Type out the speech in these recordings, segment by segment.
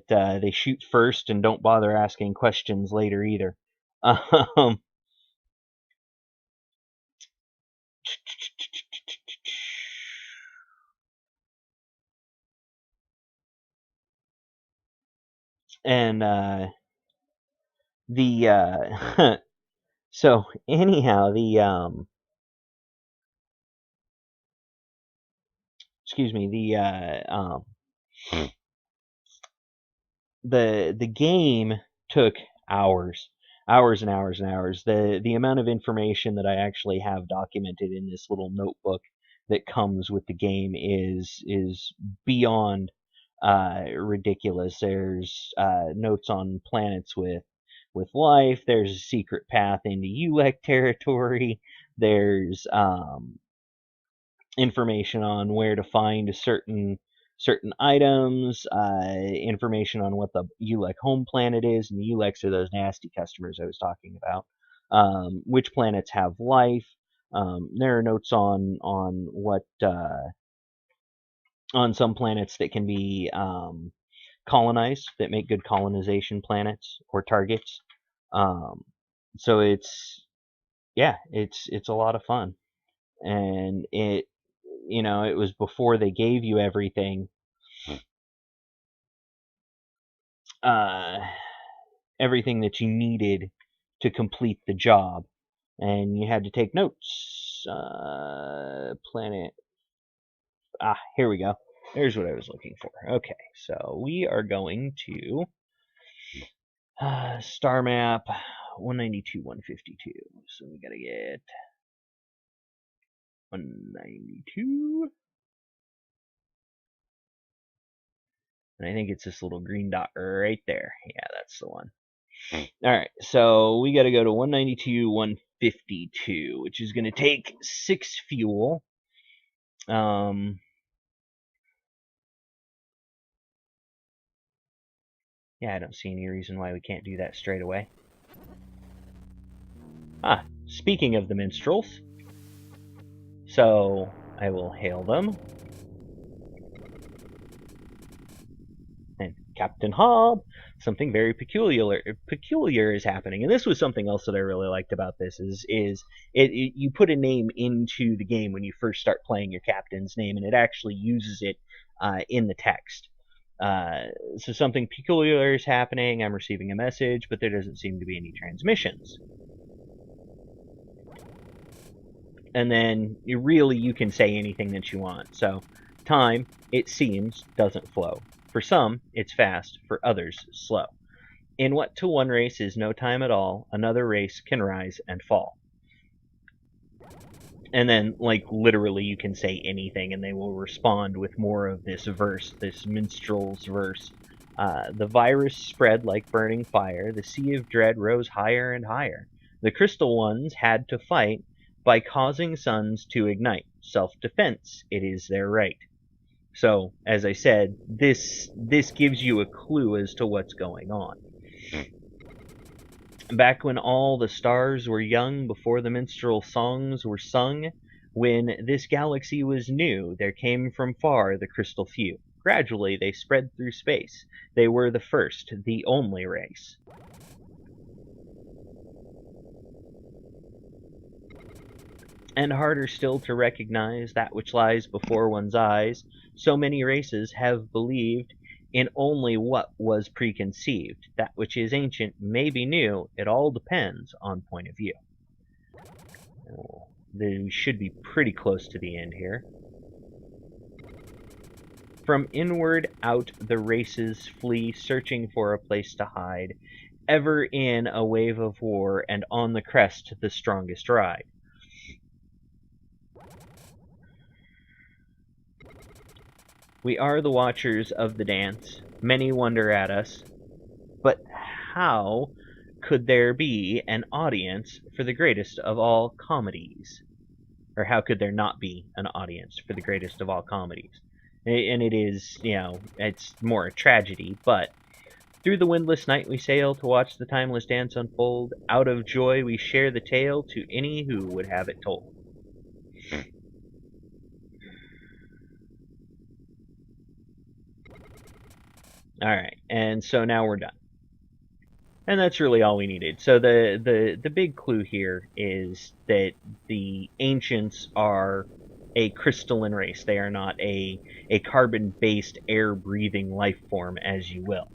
that they shoot first and don't bother asking questions later either. Um, and the so anyhow, excuse me, the game took hours, hours and hours and hours. The amount of information that I actually have documented in this little notebook that comes with the game is beyond ridiculous. There's notes on planets with life. There's a secret path into ULEC territory. There's information on where to find certain items, information on what the ULEC home planet is, and the ULECs are those nasty customers I was talking about. Which planets have life. There are notes on what on some planets that can be colonized, that make good colonization planets or targets. So it's a lot of fun, and it was before they gave you everything, everything that you needed to complete the job, and you had to take notes. Planet. Here we go. There's what I was looking for. Okay, so we are going to star map 192, 152. So we gotta get 192. And I think it's this little green dot right there. Yeah, that's the one. Alright, so we gotta go to 192, 152, which is gonna take 6 fuel. Yeah, I don't see any reason why we can't do that straight away. Speaking of the minstrels, so I will hail them. And Captain Hob, something very peculiar is happening. And this was something else that I really liked about this is you put a name into the game when you first start playing your captain's name, and it actually uses it in the text. So something peculiar is happening. I'm receiving a message, but there doesn't seem to be any transmissions. And then you can say anything that you want. So time, it seems, doesn't flow. For some, it's fast. For others, slow. In what to one race is no time at all, another race can rise and fall. And then, like, literally you can say anything and they will respond with more of this verse, this minstrel's verse. The virus spread like burning fire. The sea of dread rose higher and higher. The crystal ones had to fight by causing suns to ignite. Self-defense, it is their right. So, as I said, this gives you a clue as to what's going on. Back when all the stars were young, before the minstrel songs were sung, when this galaxy was new, there came from far the crystal few. Gradually they spread through space. They were the first, the only race. And harder still to recognize that which lies before one's eyes. So many races have believed in only what was preconceived. That which is ancient may be new. It all depends on point of view. We should be pretty close to the end here. From inward out the races flee, searching for a place to hide, ever in a wave of war, and on the crest the strongest ride. We are the watchers of the dance. Many wonder at us. But how could there be an audience for the greatest of all comedies? Or how could there not be an audience for the greatest of all comedies? And it is, it's more a tragedy, but through the windless night we sail to watch the timeless dance unfold. Out of joy we share the tale to any who would have it told. Alright, and so now we're done. And that's really all we needed. So the big clue here is that the ancients are a crystalline race. They are not a carbon-based air-breathing life form, as you will.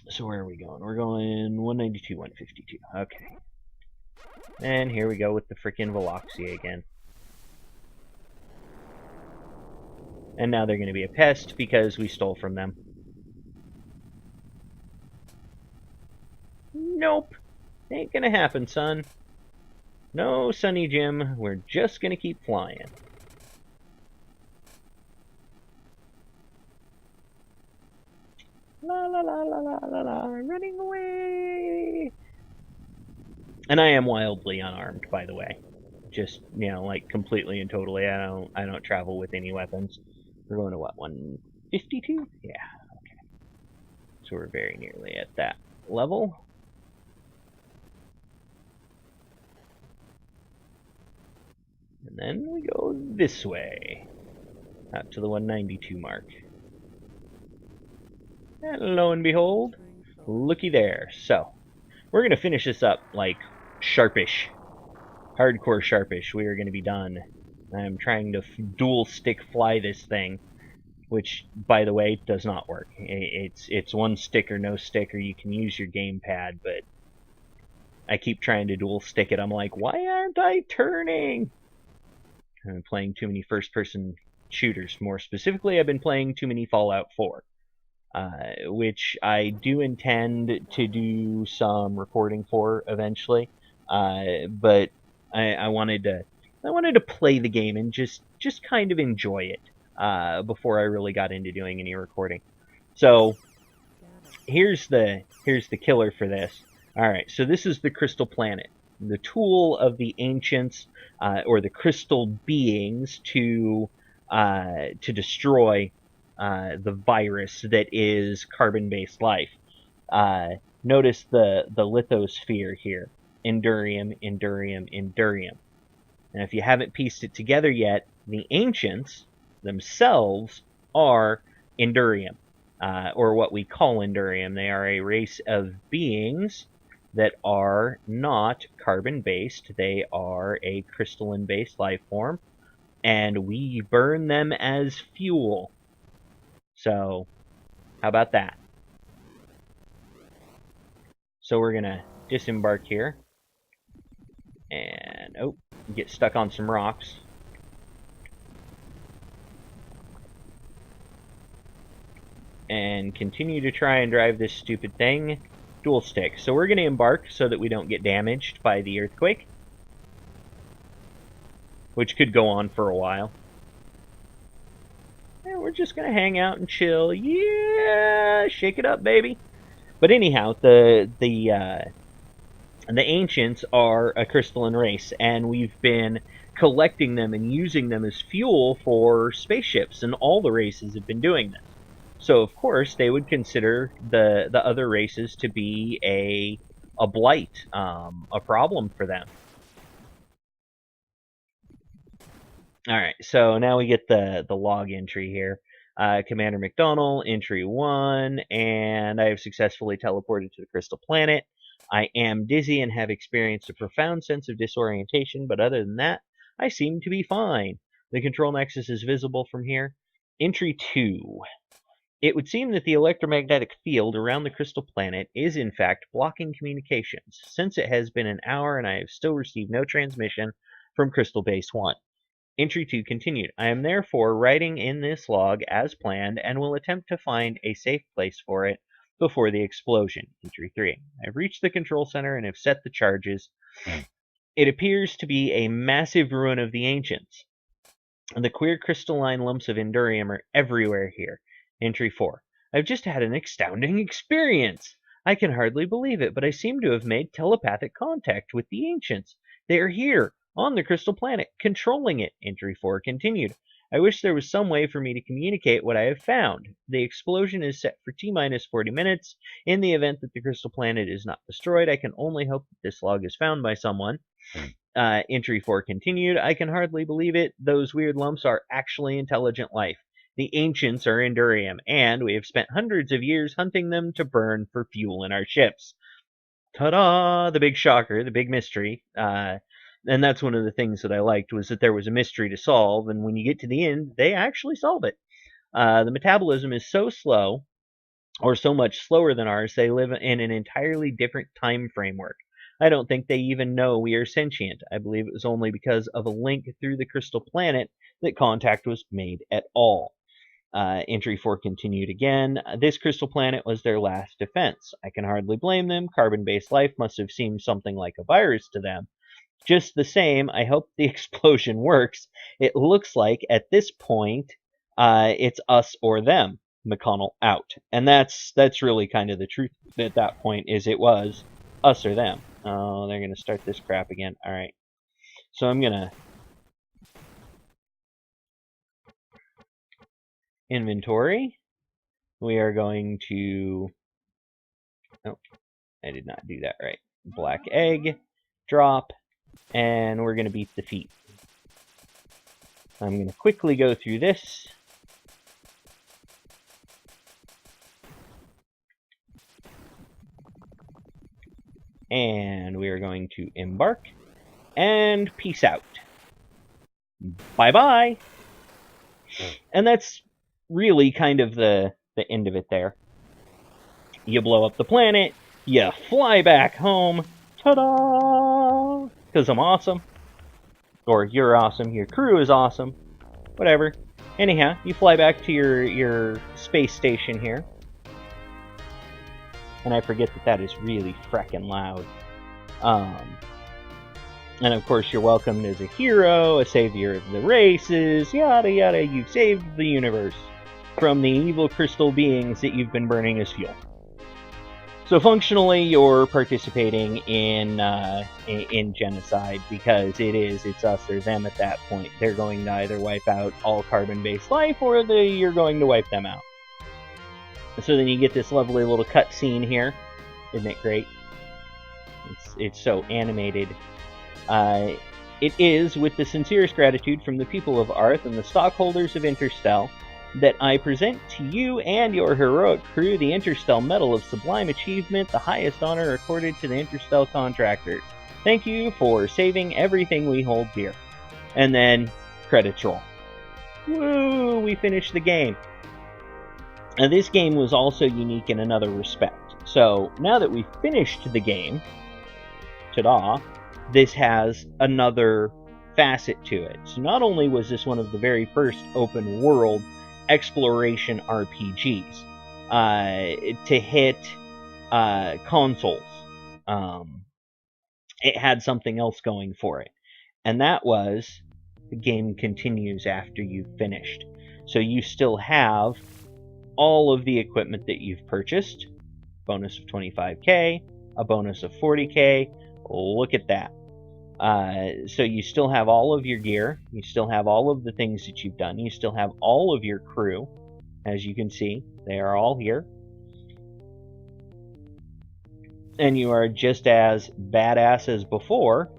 So where are we going? We're going 192, 152. Okay. And here we go with the frickin' Veloxia again. And now they're going to be a pest because we stole from them. Nope. Ain't gonna happen, son. No, Sonny Jim. We're just gonna keep flying. La la la la la la la, running away. And I am wildly unarmed, by the way. Just, like completely and totally. I don't travel with any weapons. We're going to what, 152? Yeah, okay. So we're very nearly at that level. And then we go this way. Out to the 192 mark. And lo and behold, looky there. So, we're going to finish this up, like, sharpish. Hardcore sharpish. We are going to be done. I'm trying to dual stick fly this thing, which, by the way, does not work. It's one stick or no stick, or you can use your gamepad, but I keep trying to dual stick it. I'm like, why aren't I turning? I've been playing too many first-person shooters. More specifically, I've been playing too many Fallout 4. Which I do intend to do some recording for eventually, but I wanted to play the game and just kind of enjoy it before I really got into doing any recording. So here's the killer for this. All right, so this is the Crystal Planet, the tool of the ancients or the crystal beings to destroy the virus that is carbon-based life. Notice the lithosphere here. Endurium, Endurium, Endurium. And if you haven't pieced it together yet, the ancients themselves are Endurium, or what we call Endurium. They are a race of beings that are not carbon-based. They are a crystalline-based life form, and we burn them as fuel. So, how about that? So we're going to disembark here. And, get stuck on some rocks. And continue to try and drive this stupid thing. Dual stick. So we're going to embark so that we don't get damaged by the earthquake. Which could go on for a while. And we're just going to hang out and chill. Yeah! Shake it up, baby! But anyhow, the ancients are a crystalline race, and we've been collecting them and using them as fuel for spaceships, and all the races have been doing this. So of course they would consider the other races to be a blight, a problem for them. All right, so now we get the log entry here. Commander McDonald, entry 1, and I have successfully teleported to the Crystal Planet. I am dizzy and have experienced a profound sense of disorientation, but other than that, I seem to be fine. The control nexus is visible from here. Entry 2. It would seem that the electromagnetic field around the Crystal Planet is in fact blocking communications, since it has been an hour and I have still received no transmission from Crystal Base 1. Entry 2 continued. I am therefore writing in this log as planned and will attempt to find a safe place for it before the explosion. Entry 3. I've reached the control center and have set the charges. It appears to be a massive ruin of the ancients. The queer crystalline lumps of Endurium are everywhere here. Entry 4. I've just had an astounding experience. I can hardly believe it, but I seem to have made telepathic contact with the ancients. They are here, on the Crystal Planet, controlling it. Entry 4 continued. I wish there was some way for me to communicate what I have found. The explosion is set for T-minus 40 minutes. In the event that the Crystal Planet is not destroyed, I can only hope that this log is found by someone. Entry 4 continued. I can hardly believe it. Those weird lumps are actually intelligent life. The ancients are Endurium, and we have spent hundreds of years hunting them to burn for fuel in our ships. Ta-da! The big shocker, the big mystery. And that's one of the things that I liked, was that there was a mystery to solve, and when you get to the end, they actually solve it. The metabolism is so slow, or so much slower than ours, they live in an entirely different time framework. I don't think they even know we are sentient. I believe it was only because of a link through the crystal planet that contact was made at all. Entry 4 continued again. This crystal planet was their last defense. I can hardly blame them. Carbon-based life must have seemed something like a virus to them. Just the same, I hope the explosion works. It looks like, at this point, it's us or them. McConnell out. And that's really kind of the truth at that point, is it was us or them. Oh, they're going to start this crap again. All right. So I'm going to inventory. We are going to... Oh, I did not do that right. Black egg, drop, and we're going to beat the feet. I'm going to quickly go through this. And we are going to embark. And peace out. Bye-bye. And that's really kind of the end of it there. You blow up the planet. You fly back home. Ta-da! Because I'm awesome. Or you're awesome. Your crew is awesome. Whatever. Anyhow, you fly back to your space station here. And I forget that is really frickin' loud. And of course, you're welcomed as a hero, a savior of the races, yada yada. You've saved the universe from the evil crystal beings that you've been burning as fuel. So functionally, you're participating in genocide, because it's us or them at that point. They're going to either wipe out all carbon-based life, or you're going to wipe them out. So then you get this lovely little cutscene here. Isn't it great? It's so animated. It is with the sincerest gratitude from the people of Arth and the stockholders of Interstel that I present to you and your heroic crew the Interstel Medal of Sublime Achievement, the highest honor accorded to the Interstel contractors. Thank you for saving everything we hold dear. And then, credits roll. Woo! We finished the game. Now, this game was also unique in another respect. So, now that we've finished the game, ta-da, this has another facet to it. So not only was this one of the very first open world exploration RPGs to hit consoles, it had something else going for it. And that was, the game continues after you've finished. So you still have all of the equipment that you've purchased. Bonus of 25k, a bonus of 40k. Look at that. So you still have all of your gear. You still have all of the things that you've done. You still have all of your crew. As you can see, they are all here. And you are just as badass as before.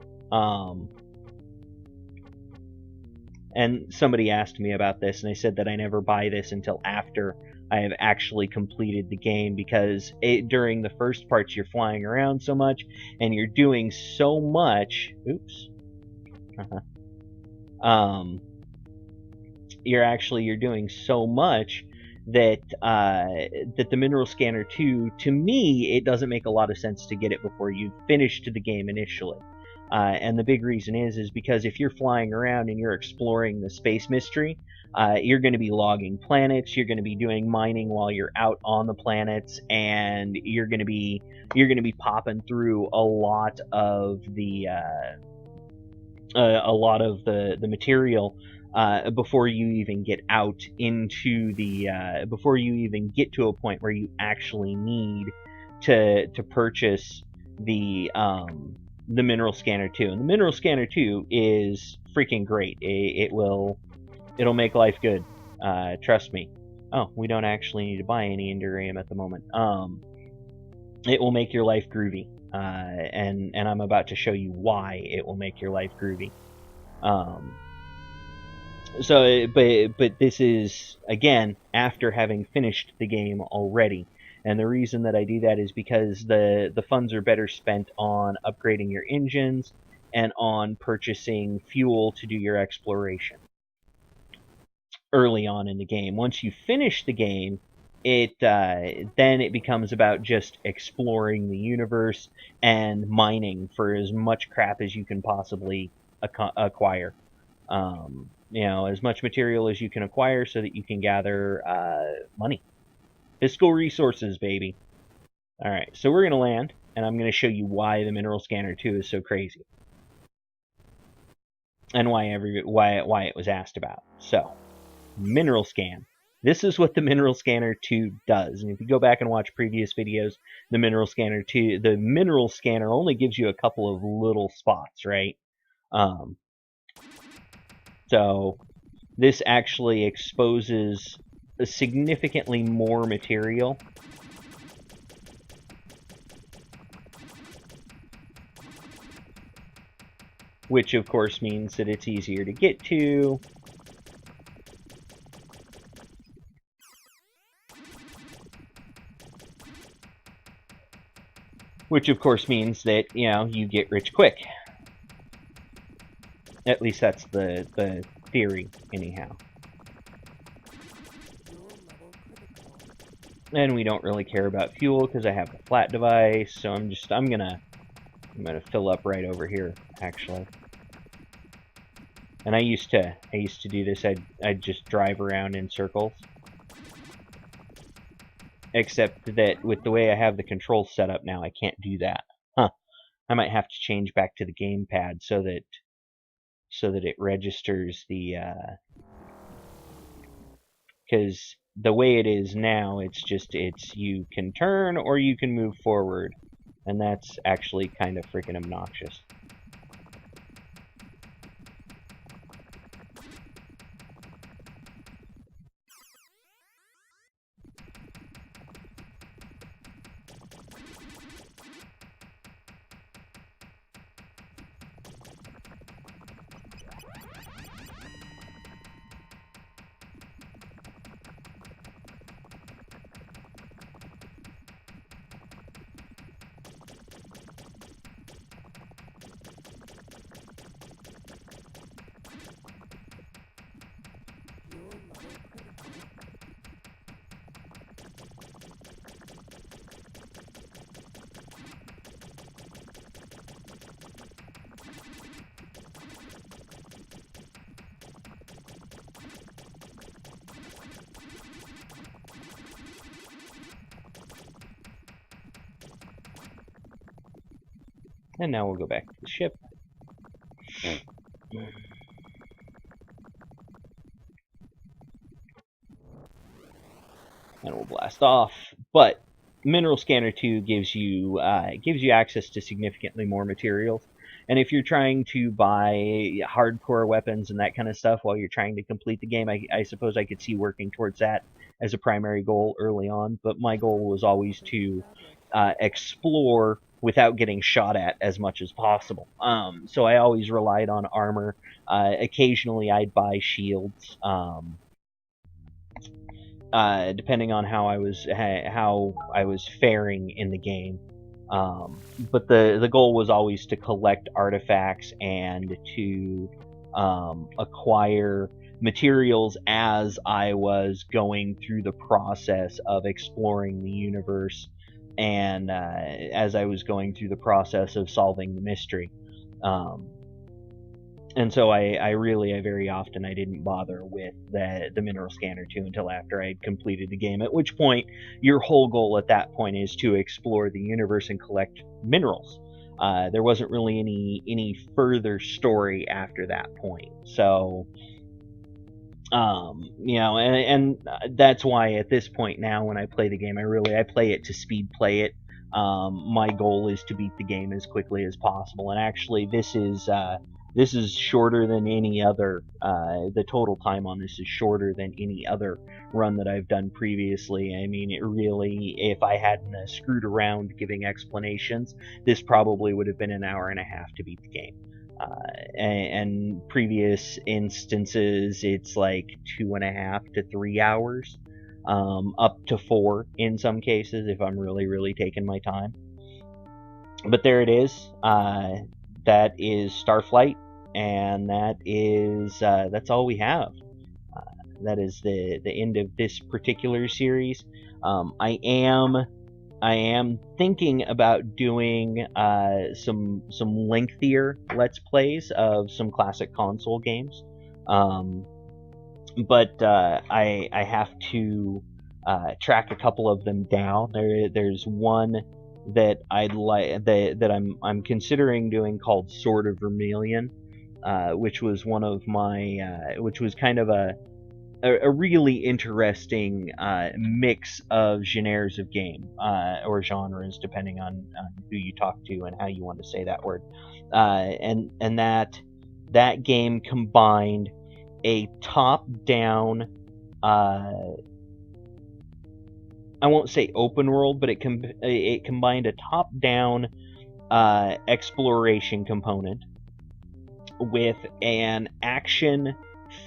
And somebody asked me about this, and I said that I never buy this until after I have actually completed the game, because during the first parts you're flying around so much and you're doing so much. Oops. You're doing so much that that the Mineral Scanner 2, to me, it doesn't make a lot of sense to get it before you've finished the game initially. And the big reason is because if you're flying around and you're exploring the space mystery, you're going to be logging planets, you're going to be doing mining while you're out on the planets, and you're going to be popping through a lot of the material before you even get out into the before you even get to a point where you actually need to purchase the Mineral Scanner 2. And the Mineral Scanner 2 is freaking great. It'll make life good. Trust me. Oh, we don't actually need to buy any Endurium at the moment. It will make your life groovy. And I'm about to show you why it will make your life groovy. So, but this is again after having finished the game already, and the reason that I do that is because the funds are better spent on upgrading your engines and on purchasing fuel to do your exploration early on in the game. Once you finish the game, then it becomes about just exploring the universe and mining for as much crap as you can possibly acquire. As much material as you can acquire so that you can gather money. Fiscal resources, baby. All right, so we're going to land, and I'm going to show you why the Mineral Scanner 2 is so crazy. And why it was asked about. So, Mineral Scan. This is what the Mineral Scanner 2 does. And if you go back and watch previous videos, the Mineral Scanner only gives you a couple of little spots, right? So this actually exposes significantly more material, which of course means that it's easier to get to. Which of course means that, you get rich quick. At least that's the theory, anyhow. And we don't really care about fuel because I have the flat device, so I'm gonna fill up right over here, actually. And I used to do this. I'd just drive around in circles. Except that with the way I have the controls set up now, I can't do that. Huh. I might have to change back to the gamepad so that it registers the because the way it is now, it's you can turn or you can move forward, and that's actually kind of freaking obnoxious. And now we'll go back to the ship. And we'll blast off. But Mineral Scanner 2 gives you access to significantly more materials. And if you're trying to buy hardcore weapons and that kind of stuff while you're trying to complete the game, I suppose I could see working towards that as a primary goal early on. But my goal was always to explore without getting shot at as much as possible. So I always relied on armor. Occasionally I'd buy shields. Depending on how I was faring in the game. But the goal was always to collect artifacts and to acquire materials as I was going through the process of exploring the universe and as I was going through the process of solving the mystery. And so I very often I didn't bother with the Mineral Scanner 2 until after I had completed the game, at which point your whole goal at that point is to explore the universe and collect minerals. There wasn't really any further story after that point. So, and that's why at this point now when I play the game, I play it to speed play it. My goal is to beat the game as quickly as possible, and actually this is shorter than any other. The total time on this is shorter than any other run that I've done previously. I mean, it really, if I hadn't screwed around giving explanations, this probably would have been an hour and a half to beat the game. and previous instances it's like 2.5 to 3 hours, up to 4 in some cases if I'm really taking my time. But there it is. That is Starflight, and that's all we have. That is the end of this particular series. I am thinking about doing some lengthier Let's Plays of some classic console games, but I have to track a couple of them down. There's one that I'd like that I'm considering doing called Sword of Vermilion, which was one of my which was kind of a really interesting mix of genres of game, or genres, depending on who you talk to and how you want to say that word. And that game combined a top-down, I won't say open world, but it combined a top-down exploration component with an action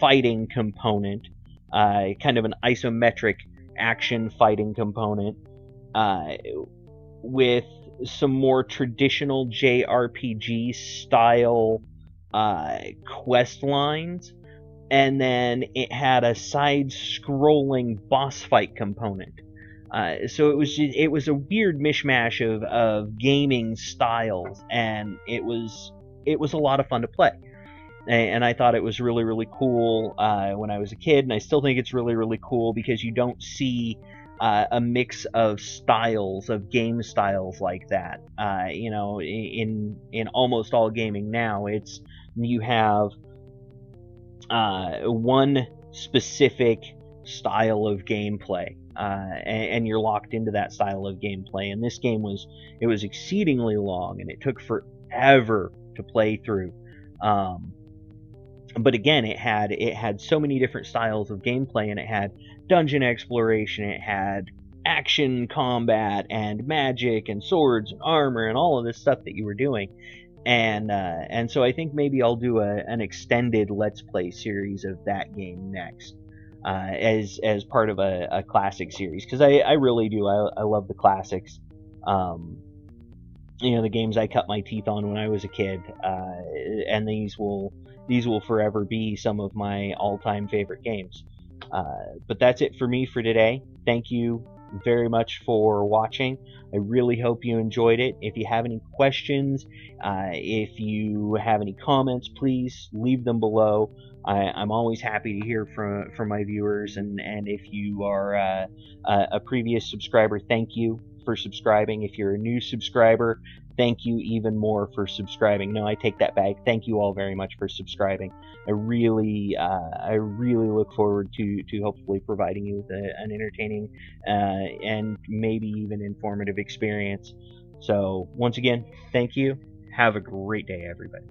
fighting component, kind of an isometric action fighting component, with some more traditional JRPG style quest lines, and then it had a side-scrolling boss fight component. So it was a weird mishmash of gaming styles, and it was a lot of fun to play. And I thought it was really cool when I was a kid, and I still think it's really cool because you don't see a mix of styles, of game styles like that. In almost all gaming now, you have one specific style of gameplay, and you're locked into that style of gameplay. And this game was exceedingly long, and it took forever to play through. But again, it had so many different styles of gameplay, and it had dungeon exploration, it had action combat and magic and swords and armor and all of this stuff that you were doing. And so I think maybe I'll do an extended Let's Play series of that game next, as part of a classic series, because I really do. I love the classics. The games I cut my teeth on when I was a kid, and these will forever be some of my all-time favorite games. But that's it for me for today. Thank you very much for watching. I really hope you enjoyed it. If you have any questions, if you have any comments, please leave them below. I'm always happy to hear from my viewers, and if you are a previous subscriber, thank you for subscribing. If you're a new subscriber, thank you even more for subscribing. No, I take that back. Thank you all very much for subscribing. I really look forward to hopefully providing you with an entertaining and maybe even informative experience. So once again, thank you. Have a great day, everybody.